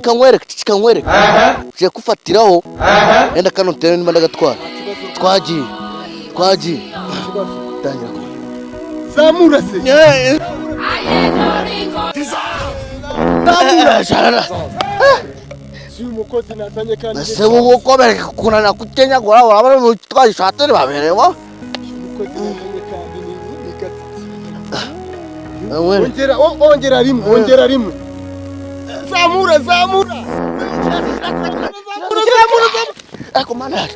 Cikangwereka je kufatiraho enda kano tere nimba ndagatwara twagiye tangira zamura se zamura si umukozi natanye kandi se uko bereka kunana kutenya gora urabona twashatse baberewa umukozi natanye kandi ni gatatu ongera rimwe zamura ako mana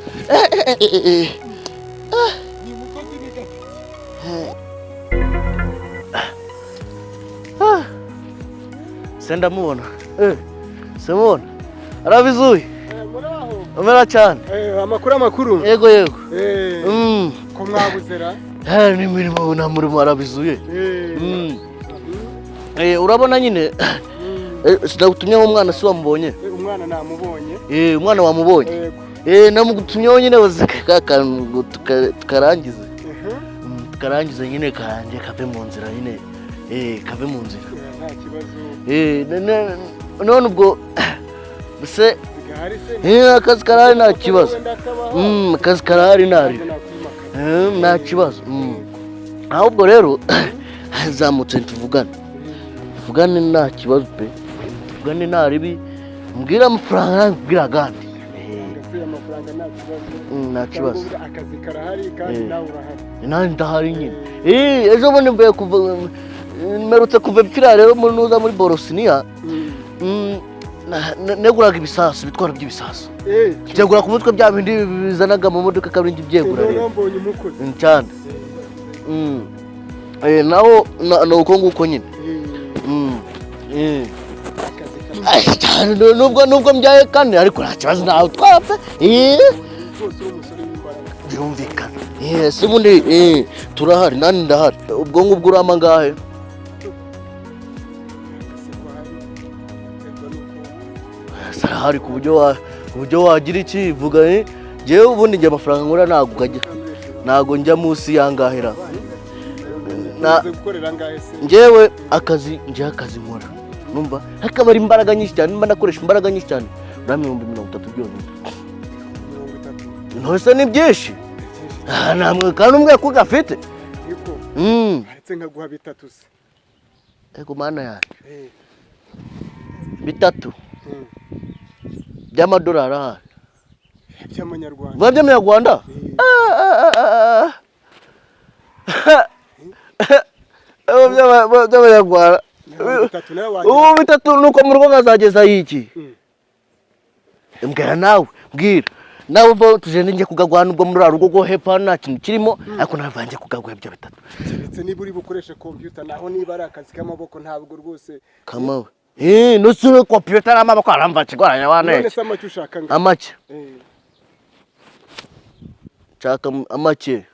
ni umukozi ni gatatu senda mubona semona arabizuye muraho umera cyane amakuru yego ko mwabuzera ni mirimo na murimo arabizuye urabona nyine sinagutumyeho umwana si wamubonye umwana namubonye umwana wamubonye namugutumyeho nyine bazikakantu tukarangize nyine kanje kave mu nzira nyine kave mu nzira nta kibazo none ubwo se akazi karahari nta kibazo akazi karahari nta kibazo ahubwo rero zamutse tuvugane nta kibazo pe tuvugane nta ribi mbwira amafaranga mbwira gandi nta kibazo akazi karahari kandi nawe urahari nani ndahari nyine ejo bundi mvuye kuva merutse kuva mpfira rero nuza muri Borosnia neguraga ibisasu bitwara by'ibisasu byegura ku mutwe bya bindi bizanaga mu modoka kabiri byegura rero cyane naho uko nguko nyine nubwo mbyaye kane ariko nta kibazo nawe twapfa birumvikana se ubundi turahari nani ndahari ubwo ngubwo urama ngahe sarahari ku buryo wagira iki vuga jewe ubundi njye amafaranga nkora ntago njya munsi yangahera njyewe akazi nkora numva hakaba ari imbaraga nyinshi cyane nimba nakoresha imbaraga nyinshi cyane urami 30 byonyine ntose ni byinshi namwe kandi umwe ko gafite aretse nkaguha bitatu se ego mana yaje bitatu by'amadolari by'amanyarwanda by'amanyarwanda ubu bitatu nuko mu rugo nkazageza iki mbwira nawe uva tuje ninjye kugagwana ubwo muri rugo go hepfo nta kintu kirimo ariko navangiye kugagwa ibyo bitatu keretse niba uri bukoreshe computer naho niba ari akazi k'amaboko ntabwo rwose kamawe nusure computer n'amaboko aramva kigoranya wane none se amake ushaka amake chaka amake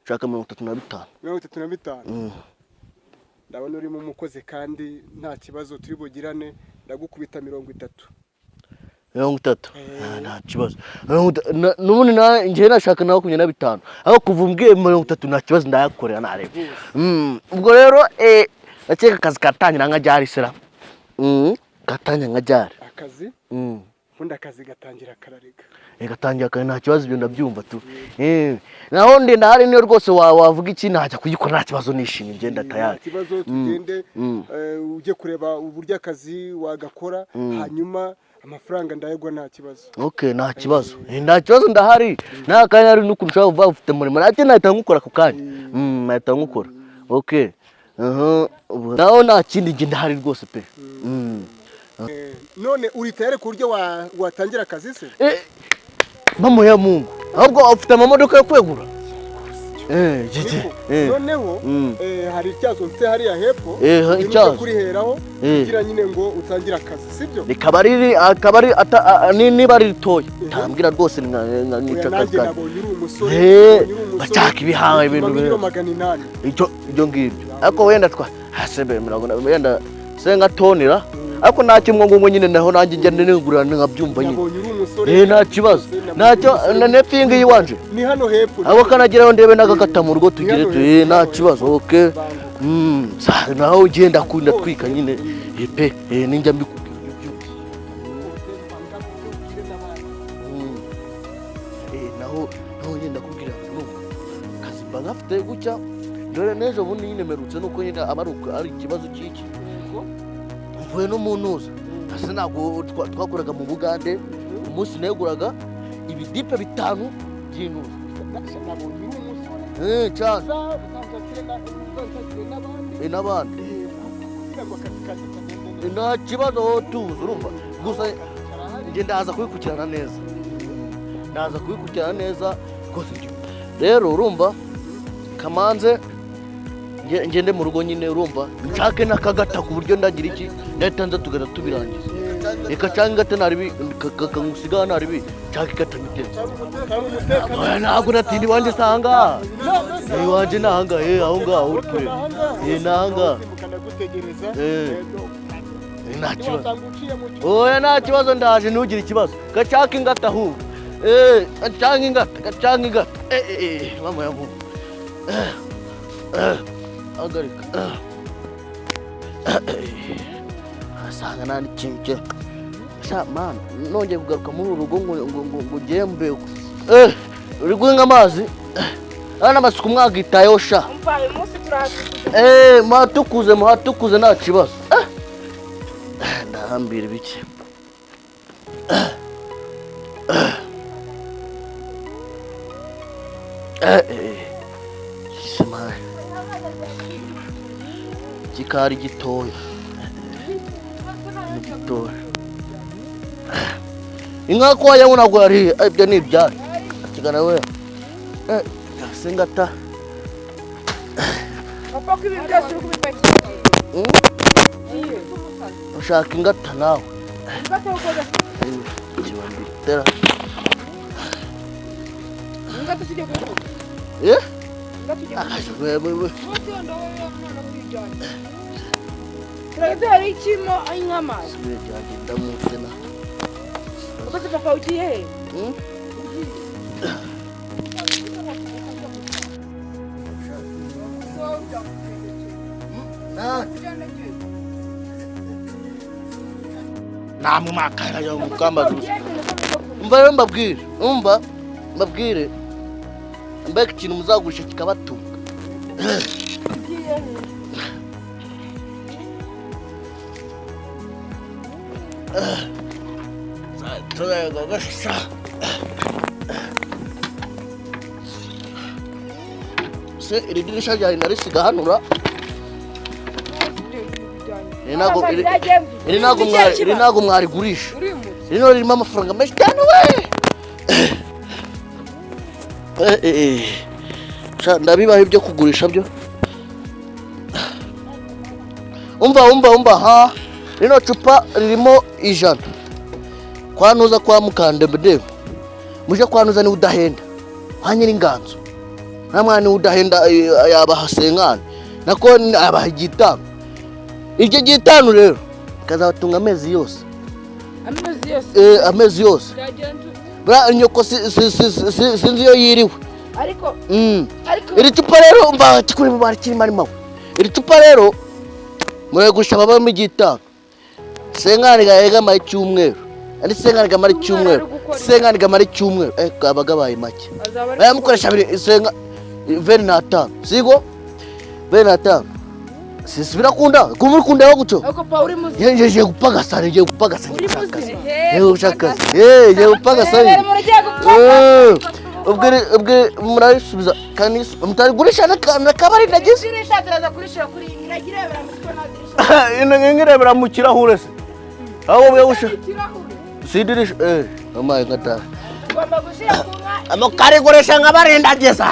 chaka 35 ndabona uri mu mukozi kandi nta kibazo turi bugirane ndagukubita 30 nta kibazo n'ubundi nje nashaka nawe 25 aho kuvumbwiye 30 nta kibazo ndayakorera narebe ubwo rero akeka akazi katangira nka jari sera gatangira nka jari akazi funda akazi gatangira kararega gatangira kandi nta kibazo ibyo ndabyumva tu naho ndi ndahari niyo rwose wavuga iki najya kuyikora nta kibazo nishimye ngenda tayari kibazo tugende uje kureba uburyo akazi wagakora hanyuma amafaranga ndayegwa nta kibazo nta kibazo nta kibazo ndahari nta kanya ari nukurusha uva ufite murimo nacyo nahita ngukora ku kanya nahita ngukora naho nta kindi nge ndahari rwose pe none uri tayari ku buryo watangira akazi se mama ya Mungu ahubwo ufite amamodoka yo kwegura noneho hari icyazo mfite hariya hepfo icyazo kuriheraho kugira nyine ngo utangire akazi sibyo akabari niba ari ritoya tambwira rwose nka akazi kandi umusore bachaka ibihawe ibintu biro 800 ibyo ngibyo ariko wenda hasebe 100 wenda senga tonera ariko nta kimwe ngo nyine naho nanjye ngende nigurira nkabyumva nyine nta kibazo ntacyo na fingi yiwanje ni hano hepfo abo kanageraho ndebe nagakata mu rugo tugire nta kibazo naho ugenda kunda twika nyine pe ninjya mbikubwira ndakubwira ngo kazi mba ngafite gutya dore n'ejo bundi nyine merutse nuko nyine abaruka ari ikibazo cy'iki mvuye no mu ntuza ase ntabwo twakoraga mu Bugande umunsi neguraga ibidipe 5 by'intuza cyane n'abandi nta kibazo tuzi urumva gusa njye ndaza kubikurikirana neza rwose rero urumva kamanze ngende mu rugo nyine urumva nshake n'akagata ku buryo ndagira iki ndahita nza tugana tubirangiza reka cyangwa ingata naribi kamusiga naribi cyangwa igata mitende ntabwo natindi iwanjye sanga iwanjye nahanga aho ngaho uri kureba nahanga nta kibazo oya nta kibazo ndaje ntugire ikibazo gacaka ingata ahubwo gacanga ingata mama ya mungu agarika asanga nani kimke sha man nongeye kugaruka muri urugo ngo gembe uri guhinga amazi ana amasuku mwagitayeho sha umva uyu munsi turahatukuze muhatukuze nta kibazo ndahambira ibiki Simai kikari gitoya inka ko yabona ngo ari ibyo ni ibyari kigana we singata papa ko ibi byose uri kubipakira ushaka ingata nawe ingata ukoza kibambitera ingata tujye kuvuga Turagenda ikimo ay'amazi. Byagenda mutena. Ubaze papa ugiye he? Namwe makara yo mukamba gusa. Mbabwire. Mbega ikintu muzagurisha kikabatunga. Turega gasha. Se iri dirisha rya inarisiga hanura. Iri nago mwari gurisha. Rino ririmo amafaranga menshi cyane we. Ndabibaho ibyo kugurisha byo. Umva ha. Rino cupa ririmo 100. Kwanuza kwa Mukandembe. Muje kwanuza ni udahenda. Hanyiri inganzo. Namwana udahenda yabahasenkana. Nako abahigitano. Iryo gitano rero kazabatunga amezi yose. Amezi yose. Bra nyoko sinzi yo yiriwe. Ariko iri cupa rero umva kikuri mu bari kirimo arimo. Iri cupa rero mure gushaba baba mu gitano. Senkani gahega mai cyumweru. Ari senkani gamari cyumweru. Senkani gamari cyumweru. Abagabaye make. Bayamukoresha senga 25. Sigo 25. Sisi birakunda kumuri kundaho gucyo. Ariko Paul muzi. Ngiye gupagasa. Ngiye gupagasa. Ubwe murayisubiza kanisa mutari gurisha nakabari ndagize. Gurisha turaza kurishira kuri iragirebera mutwe na dirisha. Ngirebera mu kirahure se. Aho bwe gusha. Sidirisha amaye ngata. Ugomba gushira kunga. Amukari gurisha ngabari ndagize.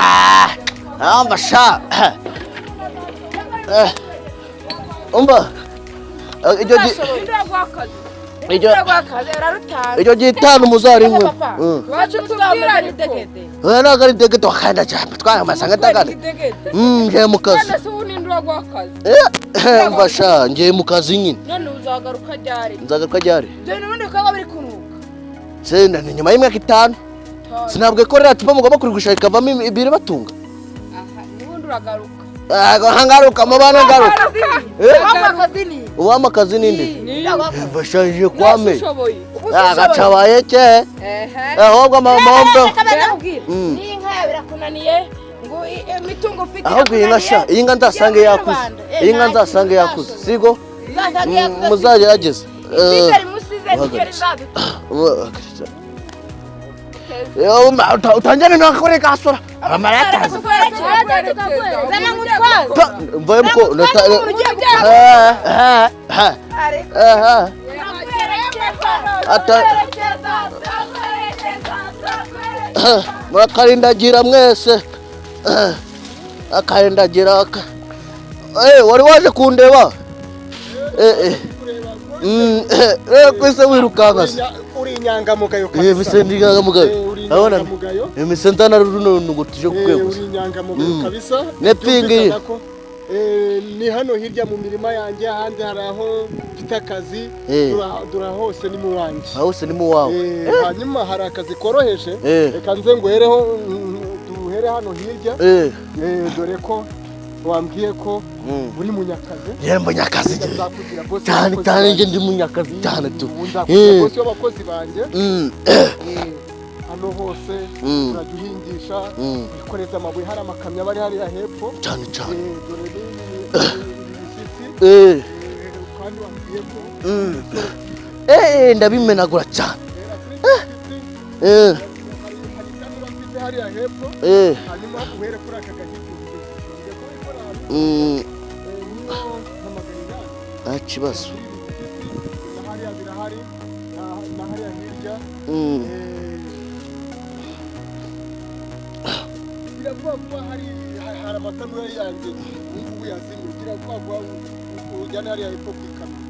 Ambasha. Umba Ijo gitano muzarimwe. Wacu tubwira ni degede. Nagari degede wakanda cyane twara masanga tagade. Ngiye mu kazi. None se unindura gwakazi. Mbasha ngiye mu kazi nyine. None uzagaruka ryari? Nzagaruka ryari? Dore nubundi kaga biri kunuka. Senda ni nyuma y'imyaka 5. Sinabwe ko rero tupa mugomba kurigusha ikavamo ibiri batunga. Aha, nubundi uragaruka. Hangaruka mabana ngaruka. Amakazini. Uwamakazini ninde? Bashaje kwame. Ushoboye. Agacabaye cye. Ahubwo mamombe. Ni inka birakunaniye ngo imitungo ufite ahubwo iyi nka nzasange yakuze, iyi nka nzasange yakuze sigo muzagerageze utanjane nakore gasora amarata mvaye mko murakarindagira mwese akarindagira wari waje kundeba kwese wirukanka uri inyangamugayo kabisa bise ndinyangamugayo abona imisentana runo ngutije kukweguza uri inyangamugayo kabisa nepingi ni hano hirya mu mirima yanjye ahandi hari aho mfite akazi dura hose ni mu wanjye hose ni mu wawe hanyuma hari akazi koroheje reka nze nguhereho duhere hano hirya dore ko wambwiye ko uri munyakazi yari munyakazi cyane cyane nje ndi munyakazi cyane tu bose abakozi banjye hano hose urajya uhingisha wikoreza amabuye hari amakamyo bari hariya hepfo cyane cyane dore n'ibishyitsi kandi wambwiye ko ndabimenagura cyane hari kandi bafite hariya hepfo hanyuma uhere kuri aka gahita nta kibazo hariya birahari na hariya hirya biravuga kuba hari amatanura yanjye ubu yazimye biravuga kuba ujyana hariya hepfo ku ikamyo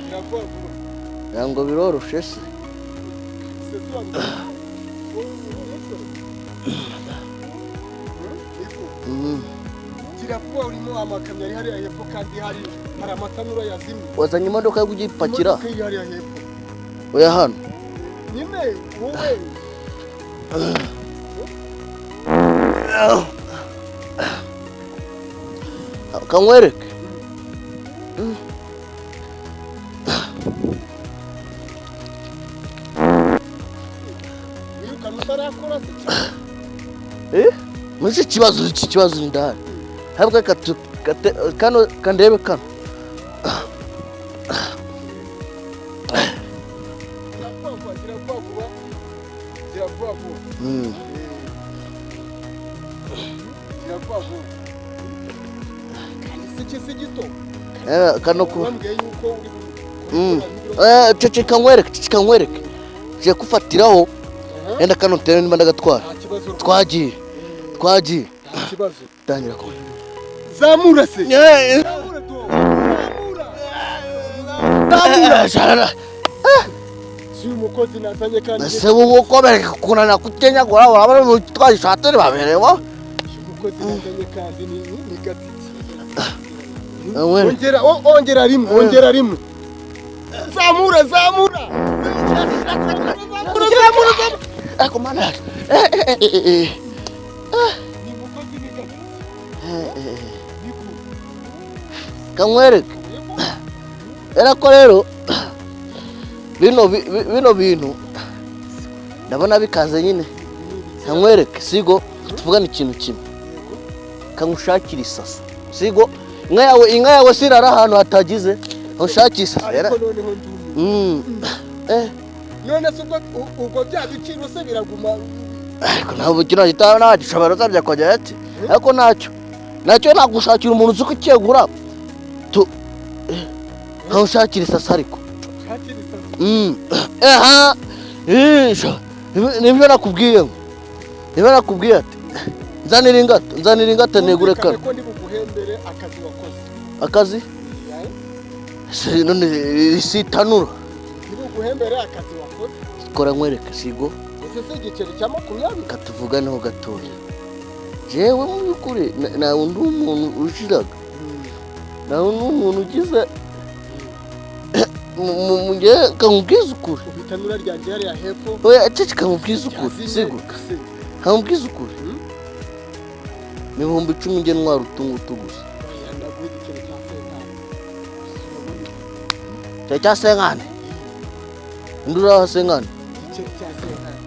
biravuga kuba ngo biroroshe se kiravuga urimo amakamyo ari hariya hepfo kandi hari amatanura yazimye wazanye imodoka yo kugipakira imodoka iri hariya hepfo oya hano nyine wowe kamwereke wirukana utarakora muri iki kibazo ndahari habwa kano kandebe kano kano ku kamwereke je kufatiraho enda kano tere nimba ndagatwara twagiye tangira ko zamura se zamura si umukozi nazanye kandi se uwo kobereka kunana kutenya gora urabara mu twashatire baberewa umukozi nazanye kandi ni gatiti ongera rimwe zamura ako mana kamwereke era ko rero bino bintu ndabona bikaze nyine kamwereke sigo tuvugana ikintu kimwe kangushakira isasa sigo inka yawe sirara ahantu hatagize ushakira isasa ariko noneho none se ubwo bya biciro se biraguma ariko ntabwo kino gitaba nagishobora zabya kujya ati ariko nacyo nagushakira umuntu uzi kukegura ntushakira isasa ariko nibyo nakubwiye ati nzanira ingata negure kano akazi none isitanura nibuguhembere akazi wakoze kora nkwereke sigo ese igiceri cya 20 katuvuganeho gatoya jewe mu byukuri na undi umuntu ushiraga na umuntu ugize munge kamubwiza ukuri ubitanura ryanjye hariya hepfo oya cece kamubwiza ukuri sigo kamubwiza ukuri ni 10,000 nge ntwara utungutu gusa cya senkane ndura senkane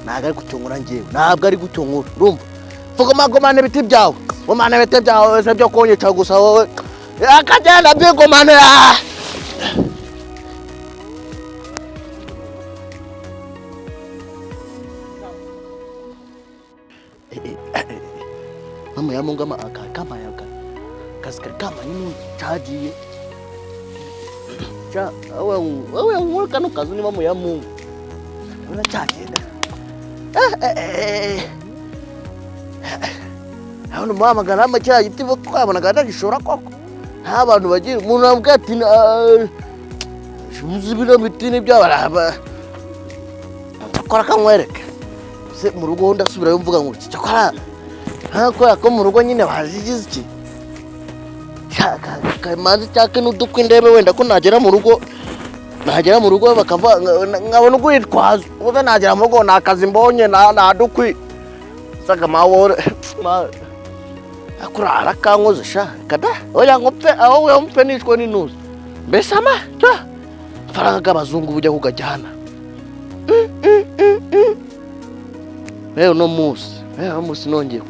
ntabwo ari gucyongora njyewe ntabwo ari gucyongora urumva gomana ibiti byawe gomana ibiti byawe se byo konyica gusa wowe akagenda byigomanira mama yamunga kama yaka kaskar kama nini chaji cha wewe ngurika no kazi ni mama yamunga una chaji hano mama garama chaji tivo kwabona gada gishora koko nta bantu bagiye umuntu ambwa ati muzibira bitini byabaraba akora kamwereka se mu rugo ndasubirayo mvuga ngo cyakora hako ko mu rugo nyine bazigize iki kamanzi cyake n'udukwe ndebe wenda ko nagera mu rugo bakava nkabona ugwitwaza uze nagera mu rugo nakazi mbonye na dukwi saka mawore akurara kankoze sha kada oya ngopfe aho we umpe nishwe n'intuzi mbese ama cyo faranga gabazungu bujya kugajyana no musi nongeye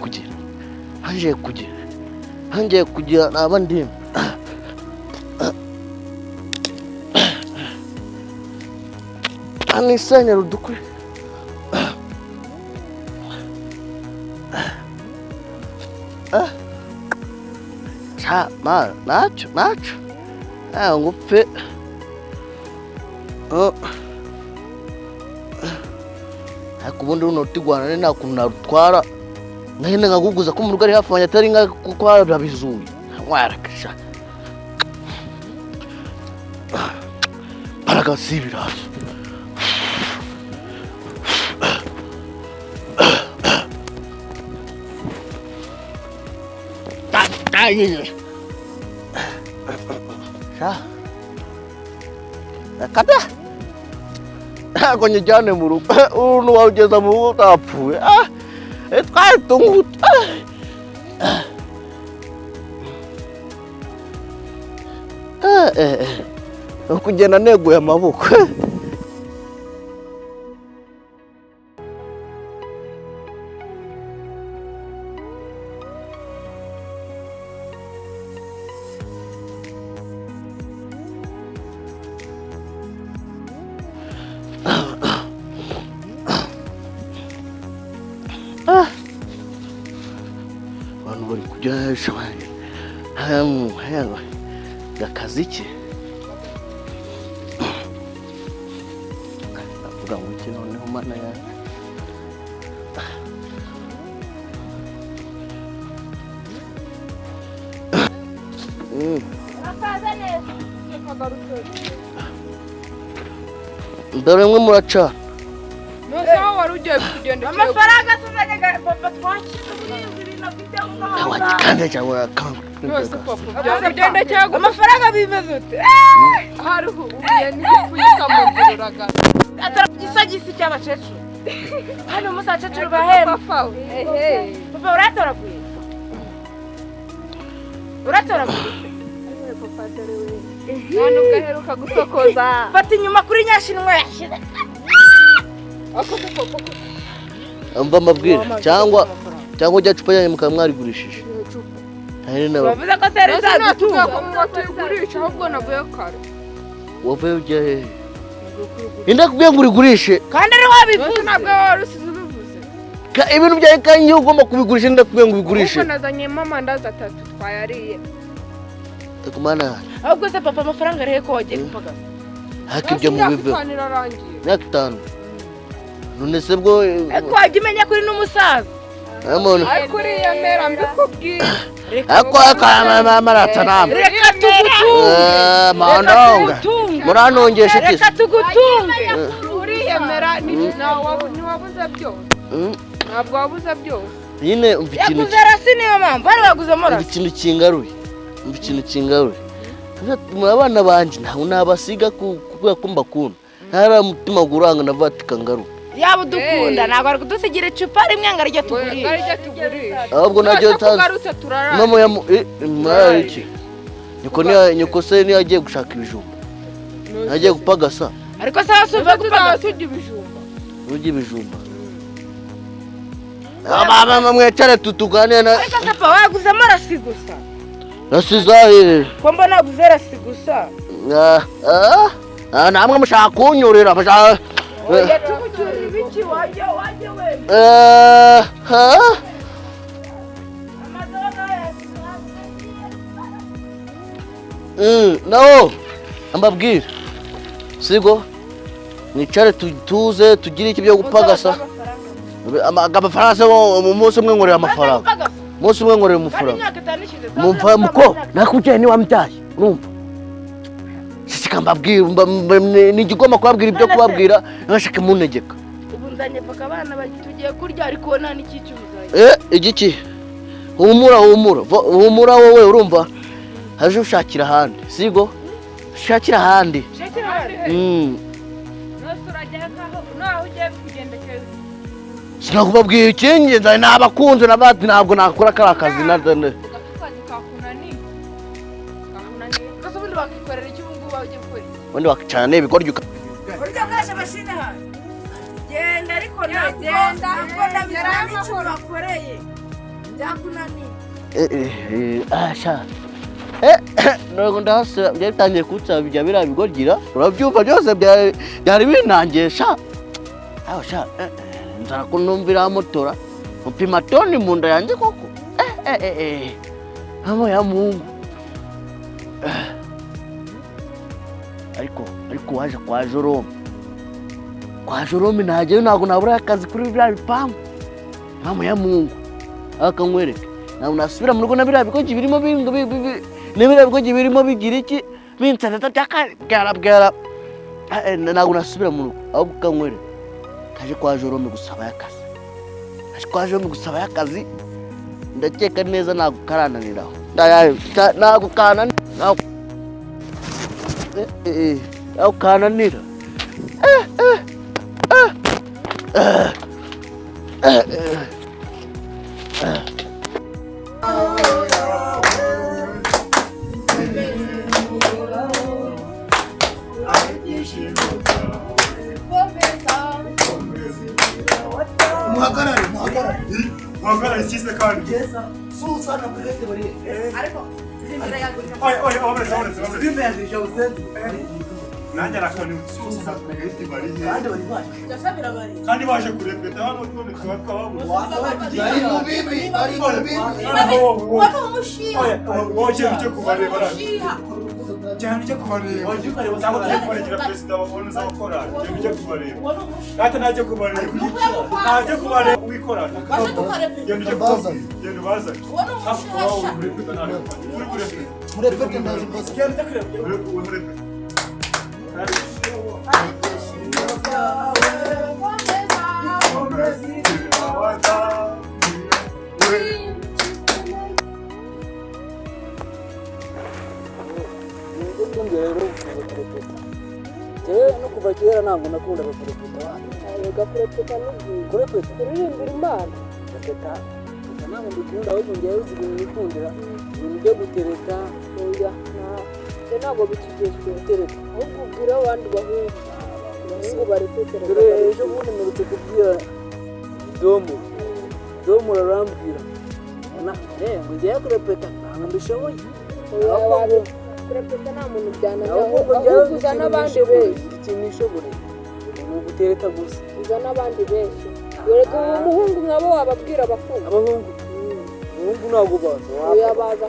kugira naba ndimo anisanya rudukwe cha ma nacho ngupfe akubundi unotigwana ne nakuntu narutwara ngahenda ngaguguza ko mu rugo ari hafi wanjye atari nka kuko babizuye mwarakisha paragasibira kada kwenye jane mu rugo uno wageza mu rugo utapfuye twari tunguta kugenda neguye amaboko abantu bari kujya shabanye hayaga gakaziki avuga ngo iki noneho mana ya ndore mwe muraca Nosaho warugiye kugenda amafaranga tuzanye papa twakira ibintu bifite umwana kandi cyangwa ugenda cyangwa amafaranga bimeze ute hariho ubuye ni kuyikamuriraga ataragisagisi cy'abacecuru hano musacecuru bahemba papa uratoraguye papa darewe hano gaheruka gusokoza fata inyuma kuri nyashinwe yashyize mva mabwira cyangwa ujya cupa yanyu mukamwarigurishije bavuze ko atari zadutunga tuyigurisha ahubwo navuye kare wavuye ujya hehe inda kubwiye ngo urigurishe kandi ari wabivuze ntabwo warusize ubivuze ibintu byawe kandi ugomba kubigurisha inda kubwiye ngo ubigurishe ubwo nazanyemo amandazi 3 twayariye takumana ahubwo se papa amafaranga arihe ko wagiye gupagasa hakibyo mu bive myaka 5 none se bwo ko wajya umenya kuri n'umusaza ariko uriya mera mbikubwira ako maratana reka tugutunge mandonga muranongesha iki reka tugutunge uriya mera ntiwabuze byose ntabwo wabuze byose nyine umva ikintu yakuze rasi niyo mpamvu bari baguzemo rasi ikintu kingaruye mu abana banje ntaho nabasiga kubera ko mbakunda ntara mutima guranga na Vatican ngaruka yaba udukunda ntabwo ari kudusigira icupa rimwe ngo aryo tugurisha ahubwo najyo tugarutse turarara mama ya iki nyoko se ni agiye gushaka ibijumba agiye gupagasa ariko se wasubiye gupagasa ujya ibijumba ujya ibijumba Mama mwecare tutugane na. Ariko papa waguzemo rasi gusa. Rasi zahe. Ko mbona naguze rasi gusa. Namwe mushaka kunyorera bashaka. Oya tukucyura ibiki waje we. No. Ambabwira. Sigo. Nicare tuze tugire iki byo gupagasa. Amafaranga mu munsi umwe ngorera amafaranga. Munsi umwe ngorera amafaranga. Mumva muko nakujye ni wamtaye. Urumva? Sikambabwira nigigoma kubabwira ibyo kubabwira nkashaka munegeka. Ubunzanye paka abana bagitugiye kurya ariko nta n'ikicyuzanye. Igiki? Humura wowe urumva? Haje ushakira handi. Sigo? Shakira handi. Sinakubabwiye ikingi nabakunze nabati ntabwo nakora karakazi nadane. Wandi wakicana ibikoryo. Buryo bwashe mashine hano. Genda ariko nagenda akora bizani cyurakoreye. Byakunaniye. Asha. Ntabwo ndahase byatangiye kutsa bijya birabigorgira. Urabyumva byose byari binangesha. Aho sha. Nzara kunumvira motora. Upima toni munda yanjye koko. Hamo ya Mungu. Ariko waje kwa Jerome. Kwa Jerome naje ntabwo nabura akazi kuri bya bipangu. Hamo ya Mungu. Akangwereke. Na unasubira mu rugo nabira bikoje birimo bingo nebira bikoje birimo bigira iki? Binsata byakara. Ntabwo nasubira mu rugo. Ahubwo kangwereke. Kaje kwa Jerome gusaba akazi. Kaje Jerome gusaba akazi. Ndakeka neza nagukarananiraho. Nagukana kananira. Muhagarare kise kandi. Susa na bulete bari. Ariko zimbere yangu. Oya wameze. Zimbere yaje Nanjye nakoni susa na bulete bari. kandi bari baje. Gasabira bari. Kandi baje kurepeta hano none twakabamo. Bari mu bibi. Wano umushiha. Oya cyo kubareba. Cyane cyo kubareba. Cyangwa kubareba president wabona uzakora. Cyo kubareba. Ata najye kubareba. Najye kubareba ubikora. Genda baza. Wano umushiha. Murepeta ndaje boss. Genda kureba. no kuva kera ntabwo nakunda kurepeta. Kurepeta n'ubwiza. Kurepeta Kuririmbira Imana. kurepeta. Ntabwo mbikunda ahubwo ngewe uzi ibintu nikundira. Ibintu byo gutereka. Oya ntabwo bikigezwe. Gutereka. Ahubwo ubwira abandi bahungu. Abahungu bari kwitereka. Dore ejo bundi mperutse kubwira Domo arambwira. Ngo ngiye kurepeta ntabwo mbishoboye. Kurepeta nta muntu byananiye. Ahubwo uzana abandi benshi. Ikintu nishoboreye ni ugutereta gusa. Uzana abandi benshi. Wereka umuhungu nkabo wababwira abakunda. Abahungu ntabwo baza. Oya baza.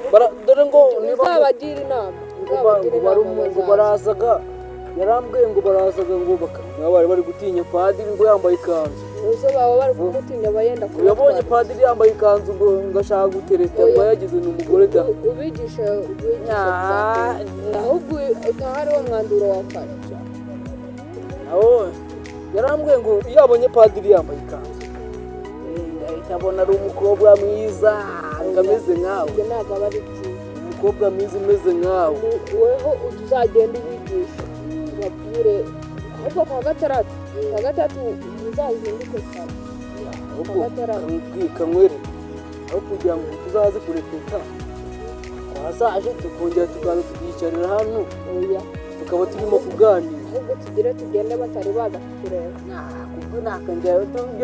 Dore ngo uzabagira inama. ngo barazaga. Yarambwiye ngo barazaga ngo bakamenya bari gutinya padiri ngo yambaye ikanzu. Uzo baba bari kumutinya bayenda kuba. Yabonye padiri yambaye ikanzu ngo ngashaka gutereta ngo yagize n'umugore da. Ubigisha ahubwo hariho umwanduro wafashe. Aho yarambwiye ngo yabonye padiri yambaye ikanzu. Ndabona ari umukobwa mwiza ngameze nkawe. Ntabwo bari byiza. Umukobwa mwiza umeze nkawe. Weho uzagenda ubigisha. Babwire ahubwo kwa gatatu uzazinduke cyane. Ubwika mwere aho kugira ngo tuzaze kurepeta twazaje tukongera tukaza tukicarira hano. Oya tukaba turimo kuganira. ahubwo tugire tugende batari baza kutureba. Ubwo nakanjyayo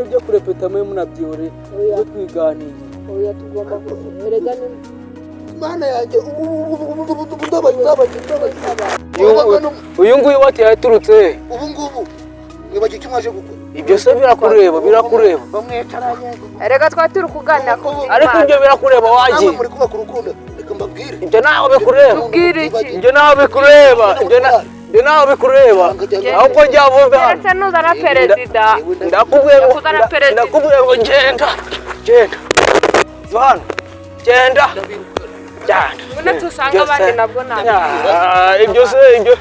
byo kurepeta mwe munabyihore byo twiganira. Oya tugomba erega ni Mana yanjye uyu nguyu wati yaturutse ubu ngubu nibagiye icyo mwaje gukora. ibyo se birakureba Bamwicaranye Erega twaturi kuganira ko ariko ibyo birakureba wagiye muri kubaka urukundo reka mbabwire. ibyo nawe bikureba Ubwire iki? ibyo nawe bikureba ibyo nawe bikureba ahubwo njya vuba hano Ndetse nuzana perezida. ndakubwiye ngo genda Zwana genda Mune tusanga abandi nabwo ntabwo. ibyo se ibyo